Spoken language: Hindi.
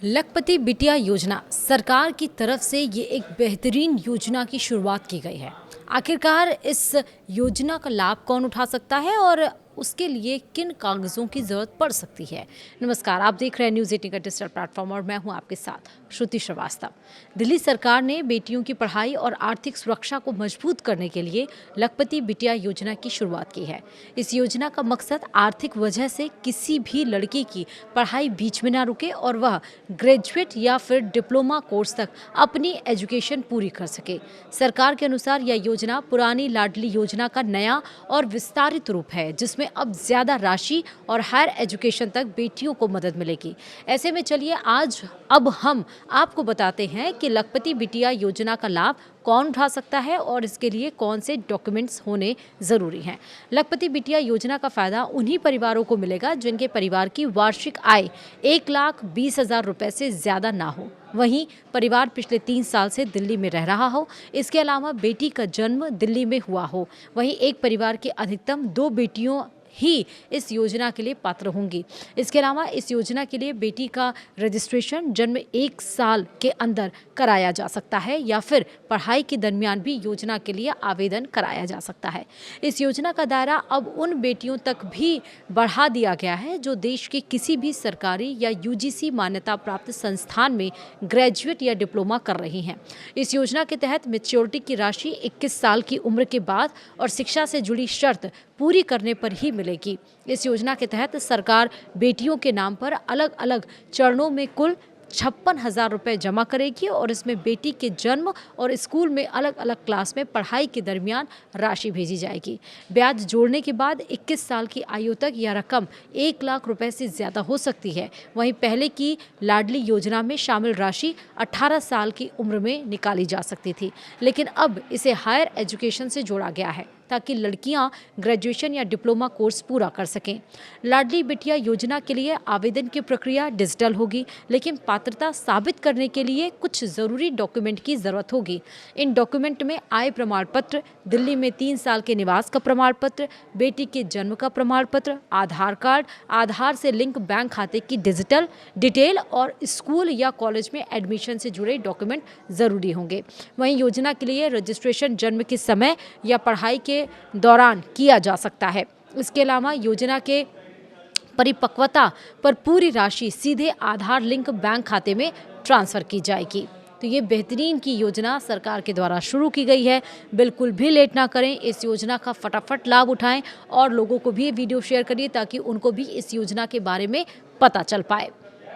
लखपति बिटिया योजना सरकार की तरफ से ये एक बेहतरीन योजना की शुरुआत की गई है। आखिरकार इस योजना का लाभ कौन उठा सकता है और उसके लिए किन कागजों की जरूरत पड़ सकती है। नमस्कार, आप देख रहे हैं न्यूज़ 18 का डिजिटल प्लेटफॉर्म और मैं हूं आपके साथ श्रुति श्रीवास्तव। दिल्ली सरकार ने बेटियों की पढ़ाई और आर्थिक सुरक्षा को मजबूत करने के लिए लखपति बिटिया योजना की शुरुआत की है। इस योजना का मकसद आर्थिक वजह से किसी भी लड़की की पढ़ाई बीच में ना रुके और वह ग्रेजुएट या फिर डिप्लोमा कोर्स तक अपनी एजुकेशन पूरी कर सके। सरकार के अनुसार यह योजना पुरानी लाडली योजना का नया और विस्तारित रूप है, जिसमें अब ज्यादा राशि और हायर एजुकेशन तक बेटियों को मदद मिलेगी। ऐसे में चलिए अब हम आपको बताते हैं कि लखपति बिटिया योजना का लाभ कौन उठा सकता है और इसके लिए कौन से डॉक्यूमेंट्स होने जरूरी हैं। लखपति बिटिया योजना का फायदा उन्हीं परिवारों को मिलेगा जिनके परिवार की वार्षिक आय 1,20,000 रुपए से ज्यादा ना हो, वहीं परिवार पिछले 3 साल से दिल्ली में रह रहा हो, इसके अलावा बेटी का जन्म दिल्ली में हुआ हो, वहीं एक परिवार की अधिकतम 2 बेटियों ही इस योजना के लिए पात्र होंगी। इसके अलावा इस योजना के लिए बेटी का रजिस्ट्रेशन जन्म 1 साल के अंदर कराया जा सकता है या फिर पढ़ाई के दरमियान भी योजना के लिए आवेदन कराया जा सकता है। इस योजना का दायरा अब उन बेटियों तक भी बढ़ा दिया गया है जो देश के किसी भी सरकारी या यूजीसी मान्यता प्राप्त संस्थान में ग्रेजुएट या डिप्लोमा कर रही हैं। इस योजना के तहत मैच्योरिटी की राशि 21 साल की उम्र के बाद और शिक्षा से जुड़ी शर्त पूरी करने पर ही मिलेगी। इस योजना के तहत सरकार बेटियों के नाम पर अलग अलग चरणों में कुल 56,000 रुपये जमा करेगी और इसमें बेटी के जन्म और स्कूल में अलग अलग क्लास में पढ़ाई के दरमियान राशि भेजी जाएगी। ब्याज जोड़ने के बाद 21 साल की आयु तक यह रकम 1 लाख रुपए से ज़्यादा हो सकती है। वहीं पहले की लाडली योजना में शामिल राशि 18 साल की उम्र में निकाली जा सकती थी, लेकिन अब इसे हायर एजुकेशन से जोड़ा गया है ताकि लड़कियां ग्रेजुएशन या डिप्लोमा कोर्स पूरा कर सकें। लाडली बिटिया योजना के लिए आवेदन की प्रक्रिया डिजिटल होगी, लेकिन पात्रता साबित करने के लिए कुछ ज़रूरी डॉक्यूमेंट की ज़रूरत होगी। इन डॉक्यूमेंट में आय प्रमाण पत्र, दिल्ली में 3 साल के निवास का प्रमाण पत्र, बेटी के जन्म का प्रमाण पत्र, आधार कार्ड, आधार से लिंक बैंक खाते की डिजिटल डिटेल और स्कूल या कॉलेज में एडमिशन से जुड़े डॉक्यूमेंट ज़रूरी होंगे। वहीं योजना के लिए रजिस्ट्रेशन जन्म के समय या पढ़ाई के दौरान किया जा सकता है। इसके अलावा योजना के परिपक्वता पर पूरी राशि सीधे आधार लिंक बैंक खाते में ट्रांसफर की जाएगी। तो ये बेहतरीन की योजना सरकार के द्वारा शुरू की गई है। बिल्कुल भी लेट ना करें, इस योजना का फटाफट लाभ उठाएं और लोगों को भी ये वीडियो शेयर करिए ताकि उनको भी इस योजना के बारे में पता चल पाए।